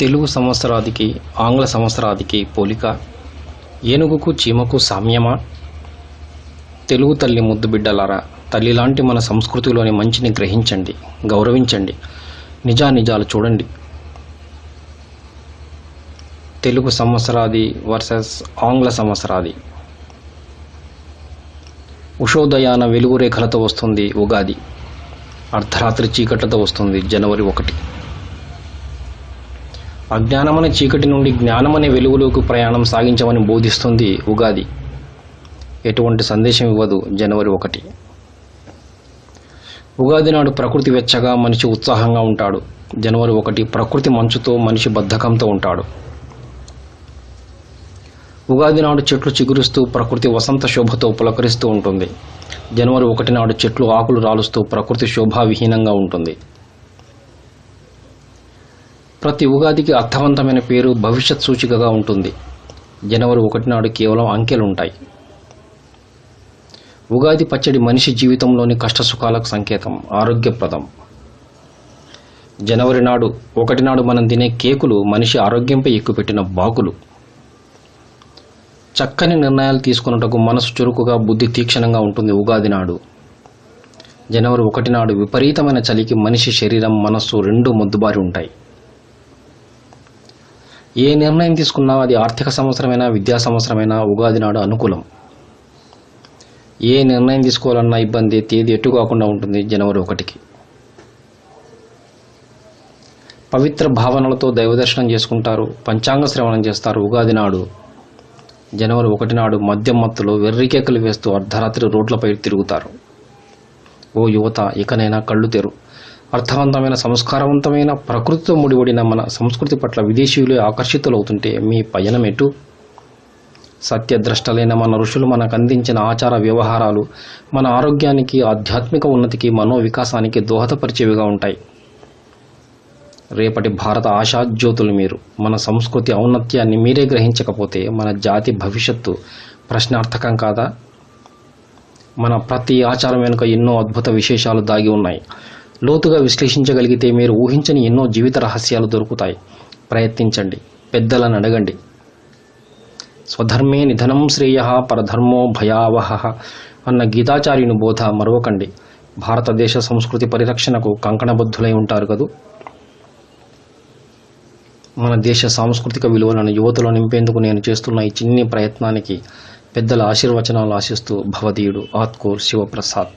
తెలుగు సంవత్సరాదికి ఆంగ్ల సంవత్సరాదికి పోలిక, ఏనుగుకు చీమకు సామ్యమా? తెలుగు తల్లి ముద్దు బిడ్డలారా, తల్లిలాంటి మన సంస్కృతిలోని మంచిని గ్రహించండి, గౌరవించండి, నిజానిజాలు చూడండి. తెలుగు సంవత్సరాది వర్సెస్ ఆంగ్ల సంవత్సరాది. ఉషోదయాన వెలుగు రేఖలతో వస్తుంది ఉగాది, అర్ధరాత్రి చీకట్లతో వస్తుంది జనవరి 1. అజ్ఞానమనే చీకటి నుండి జ్ఞానమనే వెలుగులోకి ప్రయాణం సాగించమని బోధిస్తుంది ఉగాది. ఎటువంటి సందేశం ఇవ్వదు జనవరి 1. ఉగాది నాడు ప్రకృతి వెచ్చగా, మనిషి ఉత్సాహంగా ఉంటాడు. జనవరి 1 ప్రకృతి మంచుతో, మనిషి బద్ధకంతో ఉంటాడు. ఉగాది నాడు చెట్లు చిగురుస్తూ, ప్రకృతి వసంత శోభతో పులకరిస్తూ ఉంటుంది. జనవరి 1 నాడు చెట్లు ఆకులు రాలుస్తూ, ప్రకృతి శోభావిహీనంగా ఉంటుంది. ప్రతి ఉగాదికి అర్థవంతమైన పేరు, భవిష్యత్ సూచికగా ఉంటుంది. జనవరి 1 నాడు కేవలం అంకెలుంటాయి. ఉగాది పచ్చడి మనిషి జీవితంలోని కష్టసుఖాలకు సంకేతం, ఆరోగ్యప్రదం. జనవరి 1 నాడు మనం తినే కేకులు మనిషి ఆరోగ్యంపై ఎక్కుపెట్టిన బాకులు. చక్కని నిర్ణయాలు తీసుకున్నటకు మనసు చురుకుగా, బుద్ధి తీక్షణంగా ఉంటుంది ఉగాది నాడు. జనవరి 1 నాడు విపరీతమైన చలికి మనిషి శరీరం, మనస్సు రెండూ మొద్దుబారి ఉంటాయి. ఏ నిర్ణయం తీసుకున్నా అది ఆర్థిక సంవత్సరమైనా, విద్యా సంవత్సరమైనా ఉగాది నాడు అనుకూలం. ఏ నిర్ణయం తీసుకోవాలన్నా ఇబ్బంది, తేదీ ఎటు కాకుండా ఉంటుంది జనవరి 1కి. పవిత్ర భావనలతో దైవదర్శనం చేసుకుంటారు, పంచాంగ శ్రవణం చేస్తారు ఉగాది నాడు. జనవరి 1 నాడు మద్యం మత్తులో వెర్రికేకలు వేస్తూ అర్ధరాత్రి రోడ్లపై తిరుగుతారు. ఓ యువత, ఇకనైనా కళ్ళు తెరు. అర్థవంతమైన, సంస్కారవంతమైన, ప్రకృతితో ముడిపడిన మన సంస్కృతి పట్ల విదేశీయులే ఆకర్షితులవుతుంటే మీ పయనం ఎటు? సత్యద్రష్టలైన మన ఋషులు మనకు అందించిన ఆచార వ్యవహారాలు మన ఆరోగ్యానికి, ఆధ్యాత్మిక ఉన్నతికి, మనోవికాసానికి దోహదపరిచేవిగా ఉంటాయి. రేపటి భారత ఆశాజ్యోతులు మీరు. మన సంస్కృతి ఔన్నత్యాన్ని మీరే గ్రహించకపోతే మన జాతి భవిష్యత్తు ప్రశ్నార్థకం కాదా? మన ప్రతి ఆచారం వెనుక ఎన్నో అద్భుత విశేషాలు దాగి ఉన్నాయి. లోతుగా విశ్లేషించగలిగితే మీరు ఊహించని ఎన్నో జీవిత రహస్యాలు దొరుకుతాయి. ప్రయత్నించండి, పెద్దలను అడగండి. స్వధర్మే నిధనం శ్రేయః పరధర్మో భయావహః అన్న గీతాచార్యుని బోధ మరవకండి. భారతదేశ సంస్కృతి పరిరక్షణకు కంకణబద్ధులై ఉంటారు కదూ. మన దేశ సాంస్కృతిక విలువలను యువతలో నింపేందుకు నేను చేస్తున్న ఈ చిన్ని ప్రయత్నానికి పెద్దల ఆశీర్వచనాలు ఆశిస్తూ భవదీయుడు ఆత్కూర్ శివప్రసాద్.